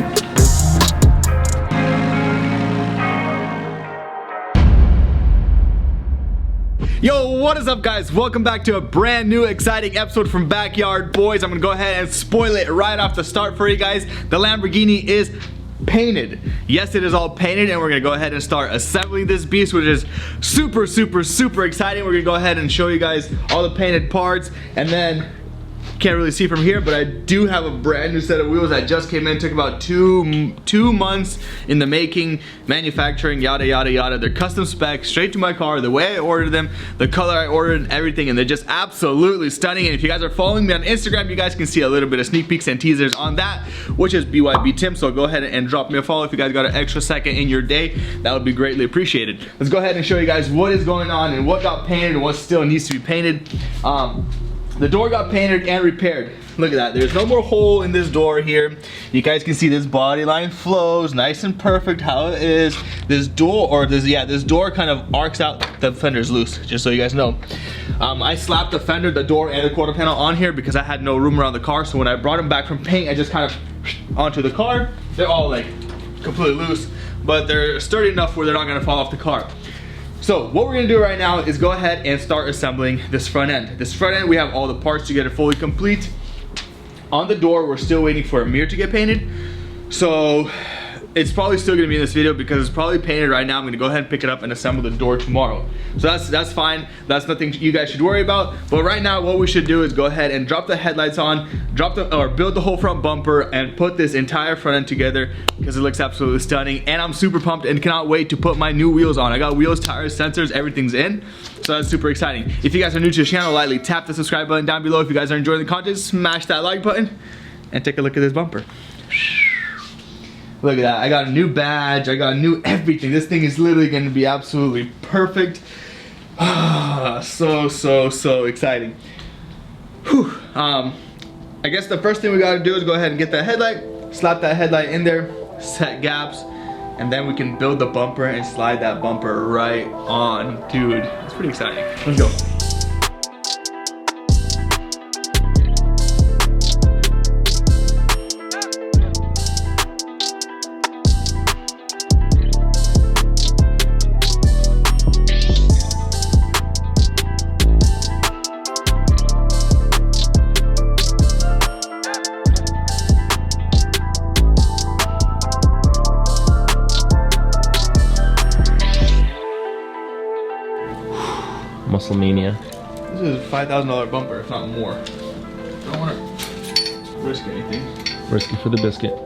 on. Yo, what is up guys? Welcome back to a brand new exciting episode from Backyard Boys. I'm gonna go ahead and spoil it right off the start for you guys. The Lamborghini is painted. Yes, it is all painted, and we're gonna go ahead and start assembling this beast, which is super exciting. We're gonna go ahead and show you guys all the painted parts, and then can't really see from here, but I do have a brand new set of wheels that just came in. Took about two months in the making, manufacturing, yada yada yada. They're custom specs, straight to my car, the way I ordered them, the color I ordered, and everything, and they're just absolutely stunning. And if you guys are following me on Instagram, you guys can see a little bit of sneak peeks and teasers on that, which is BYB Tim. So go ahead and drop me a follow if you guys got an extra second in your day. That would be greatly appreciated. Let's go ahead and show you guys what is going on and what got painted and what still needs to be painted. The door got painted and repaired. Look at that, there's no more hole in this door here. You guys can see this body line flows nice and perfect how it is. This door, this door kind of arcs out, the fender's loose, just so you guys know. I slapped the fender, the door, and the quarter panel on here because I had no room around the car, so when I brought them back from paint, I just kind of onto the car. They're all like completely loose, but they're sturdy enough where they're not gonna fall off the car. So what we're gonna do right now is go ahead and start assembling this front end. This front end, we have all the parts to get it fully complete. On the door, we're still waiting for a mirror to get painted. So it's probably still gonna be in this video because it's probably painted right now. I'm gonna go ahead and pick it up and assemble the door tomorrow. So that's fine. That's nothing you guys should worry about. But right now, what we should do is go ahead and drop the headlights on, build the whole front bumper, and put this entire front end together because it looks absolutely stunning. And I'm super pumped and cannot wait to put my new wheels on. I got wheels, tires, sensors, everything's in. So that's super exciting. If you guys are new to the channel, lightly tap the subscribe button down below. If you guys are enjoying the content, smash that like button and take a look at this bumper. Look at that, I got a new badge, I got a new everything. This thing is literally gonna be absolutely perfect. So exciting. Whew. I guess the first thing we gotta do is go ahead and get that headlight, slap that headlight in there, set gaps, and then we can build the bumper and slide that bumper right on. Dude, it's pretty exciting. Let's go. Muscle mania. This is a $5,000 bumper, if not more. I don't want to risk anything. Risky for the biscuit.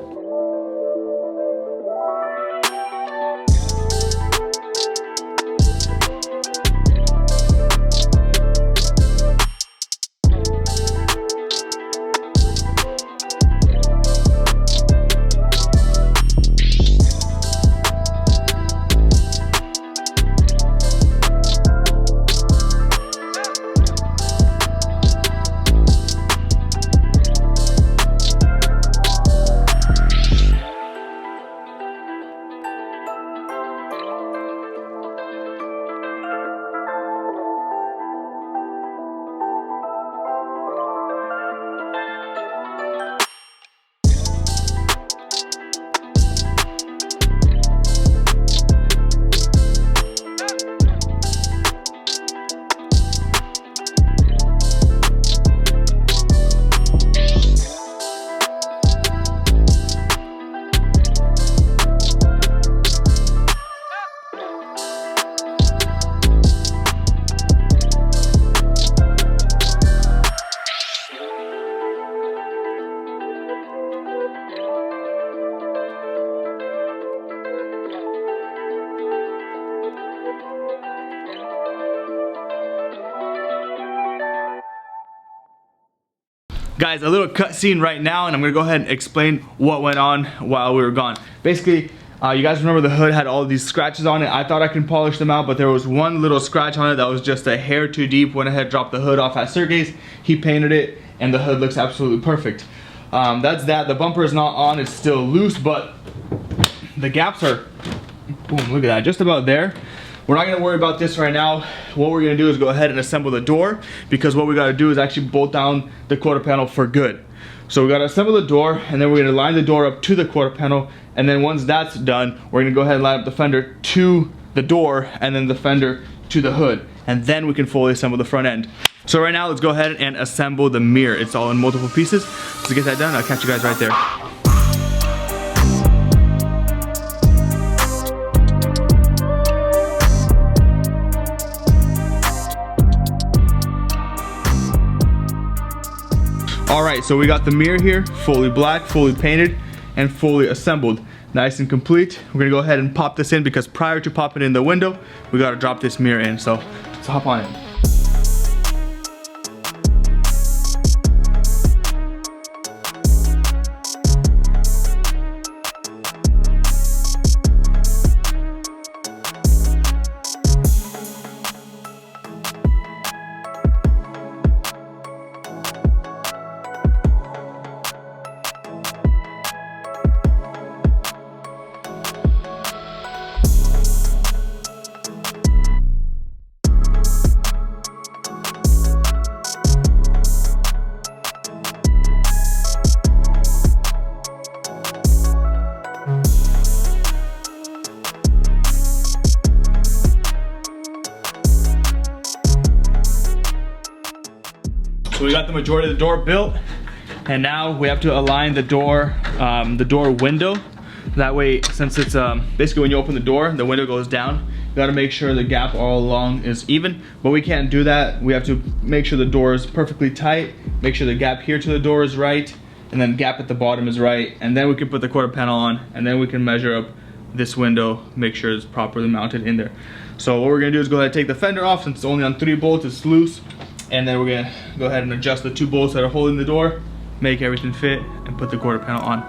Guys, a little cutscene right now, and I'm gonna go ahead and explain what went on while we were gone. Basically, you guys remember the hood had all these scratches on it. I thought I could polish them out, but there was one little scratch on it that was just a hair too deep. Went ahead, dropped the hood off at Sergey's. He painted it, and the hood looks absolutely perfect. That's that. The bumper is not on, it's still loose, but the gaps are, boom, look at that, just about there. We're not gonna worry about this right now. What we're gonna do is go ahead and assemble the door, because what we gotta do is actually bolt down the quarter panel for good. So we gotta assemble the door, and then we're gonna line the door up to the quarter panel, and then once that's done, we're gonna go ahead and line up the fender to the door, and then the fender to the hood, and then we can fully assemble the front end. So right now, let's go ahead and assemble the mirror. It's all in multiple pieces. So to get that done, I'll catch you guys right there. Alright, so we got the mirror here, fully black, fully painted, and fully assembled. Nice and complete. We're gonna go ahead and pop this in because prior to popping in the window, we gotta drop this mirror in. So let's hop on in. So we got the majority of the door built, and now we have to align the door window. That way, since it's basically when you open the door, the window goes down. You gotta make sure the gap all along is even, but we can't do that. We have to make sure the door is perfectly tight, make sure the gap here to the door is right, and then gap at the bottom is right, and then we can put the quarter panel on, and then we can measure up this window, make sure it's properly mounted in there. So what we're gonna do is go ahead and take the fender off, since it's only on 3 bolts, it's loose. And then we're gonna go ahead and adjust the 2 bolts that are holding the door, make everything fit, and put the quarter panel on.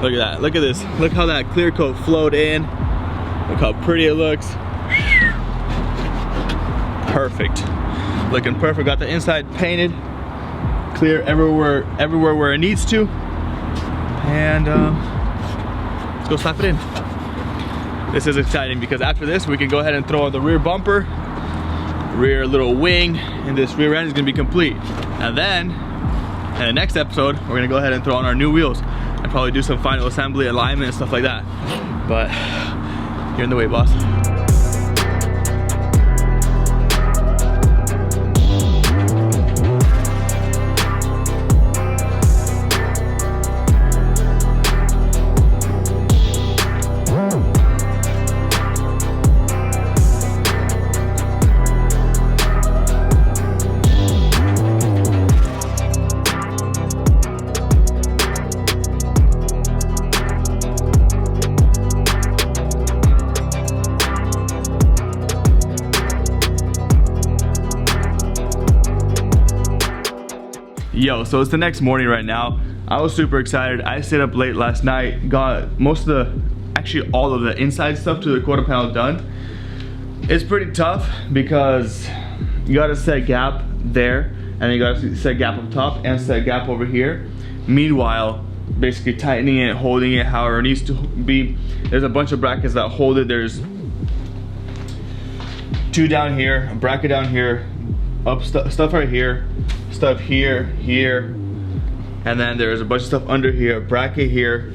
Look at that, look at this. Look how that clear coat flowed in. Look how pretty it looks. Perfect. Looking perfect, got the inside painted. Clear everywhere where it needs to. And let's go slap it in. This is exciting because after this, we can go ahead and throw on the rear bumper, rear little wing, and this rear end is gonna be complete. And then, in the next episode, we're gonna go ahead and throw on our new wheels and probably do some final assembly, alignment, and stuff like that. But you're in the way, boss. Yo, so it's the next morning right now. I was super excited. I stayed up late last night, got most of the, actually all of the inside stuff to the quarter panel done. It's pretty tough because you gotta set gap there, and then you gotta set gap up top and set gap over here. Meanwhile, basically tightening it, holding it however it needs to be. There's a bunch of brackets that hold it. There's 2 down here, a bracket down here, up stuff right here, stuff here, here, and then there's a bunch of stuff under here, a bracket here,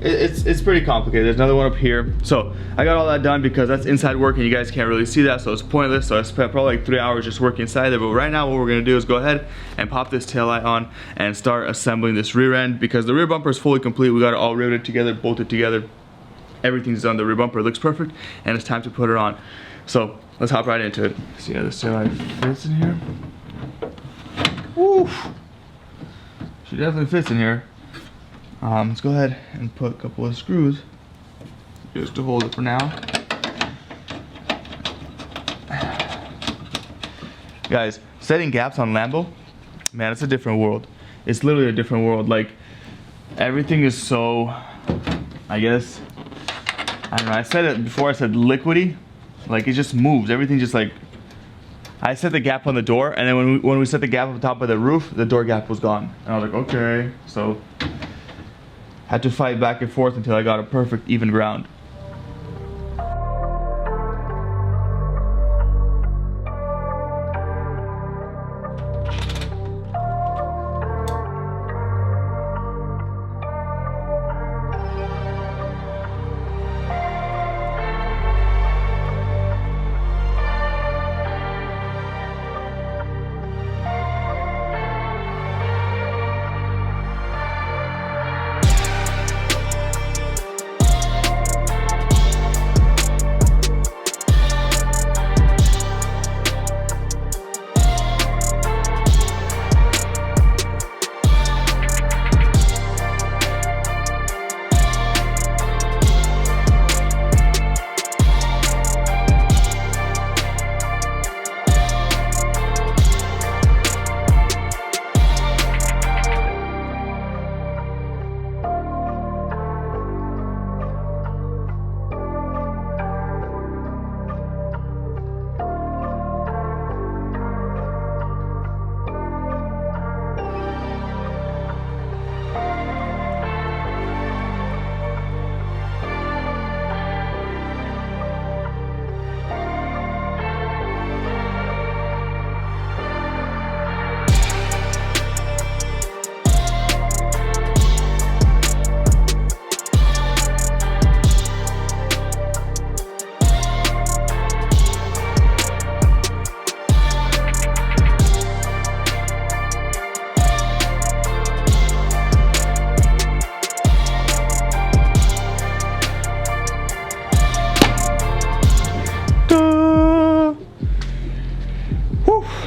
it's pretty complicated. There's another one up here. So I got all that done because that's inside work and you guys can't really see that, so it's pointless. So I spent probably like 3 hours just working inside there. But right now what we're gonna do is go ahead and pop this taillight on and start assembling this rear end, because the rear bumper is fully complete. We got it all riveted together, bolted together. Everything's done. The rear bumper looks perfect and it's time to put it on. So let's hop right into it. See how this taillight fits in here. Woo! She definitely fits in here. Let's go ahead and put a couple of screws just to hold it for now. Guys, setting gaps on Lambo, man, it's a different world. It's literally a different world. Like, everything is so, I guess, I don't know, I said it before, I said liquidy. Like, it just moves. Everything just like, I set the gap on the door, and then when we set the gap on top of the roof, the door gap was gone. And I was like, okay. So had to fight back and forth until I got a perfect even ground.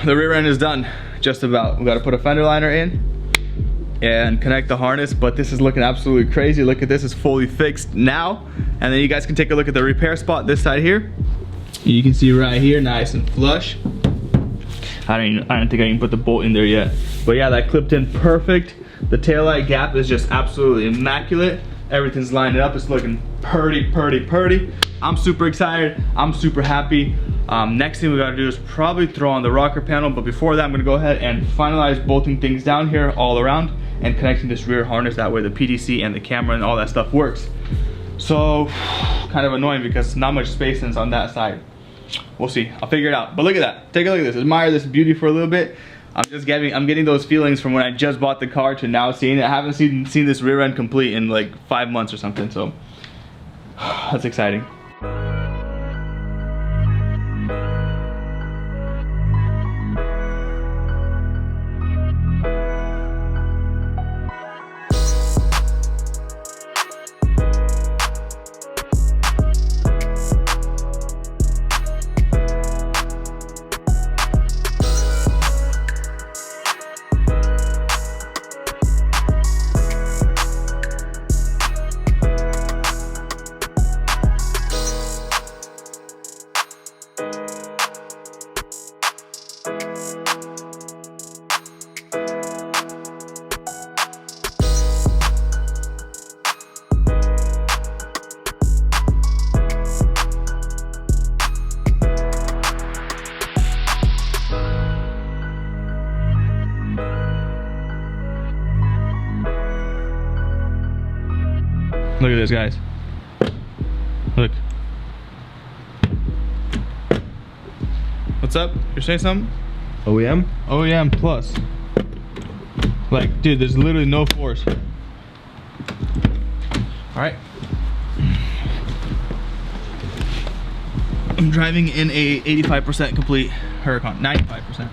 The rear end is done, just about. We got to put a fender liner in and connect the harness, but this is looking absolutely crazy. Look at this, it's fully fixed now. And then you guys can take a look at the repair spot this side here. You can see right here, nice and flush. I don't think I can put the bolt in there yet. But yeah, that clipped in perfect. The taillight gap is just absolutely immaculate. Everything's lined up, it's looking purty, purty, purty. I'm super excited, I'm super happy. Next thing we gotta do is probably throw on the rocker panel, but before that I'm gonna go ahead and finalize bolting things down here all around and connecting this rear harness. That way the PDC and the camera and all that stuff works. So, kind of annoying because not much space is on that side. We'll see, I'll figure it out. But look at that, take a look at this, admire this beauty for a little bit. I'm getting those feelings from when I just bought the car to now seeing it. I haven't seen this rear end complete in like 5 months or something, so that's exciting. Look at this, guys. Look. What's up? You're saying something? OEM? OEM plus. Like, dude, there's literally no force. All right. I'm driving in a 85% complete Huracan, 95%.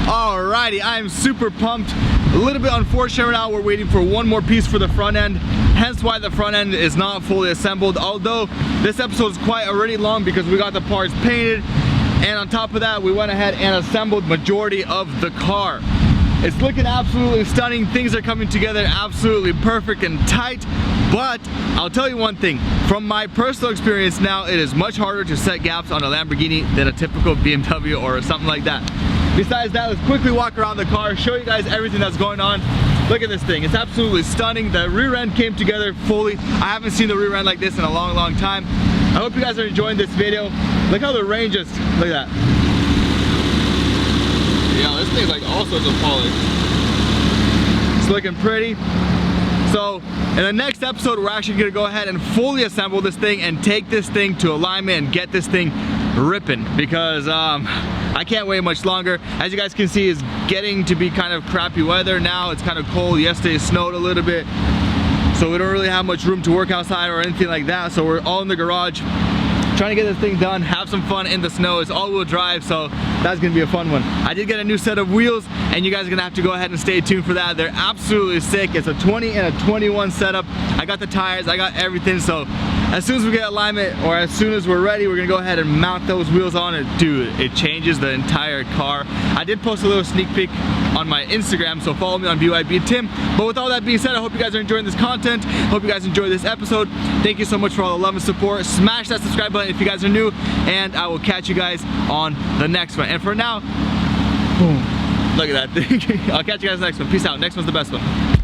Alrighty, I am super pumped. A little bit unfortunate right now, we're waiting for one more piece for the front end, hence why the front end is not fully assembled, although this episode is quite already long because we got the parts painted, and on top of that we went ahead and assembled majority of the car. It's looking absolutely stunning. Things are coming together absolutely perfect and tight. But I'll tell you one thing, from my personal experience now, it is much harder to set gaps on a Lamborghini than a typical BMW or something like that. Besides that, let's quickly walk around the car, show you guys everything that's going on. Look at this thing, it's absolutely stunning. The rear end came together fully. I haven't seen the rear end like this in a long time. I hope you guys are enjoying this video. Look how the range is, look at that. Yeah, this thing's like all sorts of polish. It's looking pretty. So in the next episode, we're actually gonna go ahead and fully assemble this thing and take this thing to alignment and get this thing ripping, because I can't wait much longer. As you guys can see, it's getting to be kind of crappy weather now. It's kind of cold. Yesterday it snowed a little bit, so we don't really have much room to work outside or anything like that. So we're all in the garage trying to get this thing done, have some fun in the snow. It's all-wheel drive, so that's gonna be a fun one. I did get a new set of wheels, and you guys are gonna have to go ahead and stay tuned for that. They're absolutely sick. It's a 20 and a 21 setup. I got the tires, I got everything, so as soon as we get alignment, or as soon as we're ready, we're gonna go ahead and mount those wheels on it. Dude, it changes the entire car. I did post a little sneak peek on my Instagram, so follow me on BYBTim. But with all that being said, I hope you guys are enjoying this content. Hope you guys enjoyed this episode. Thank you so much for all the love and support. Smash that subscribe button if you guys are new, and I will catch you guys on the next one. And for now, boom, look at that thing. I'll catch you guys next one. Peace out. Next one's the best one.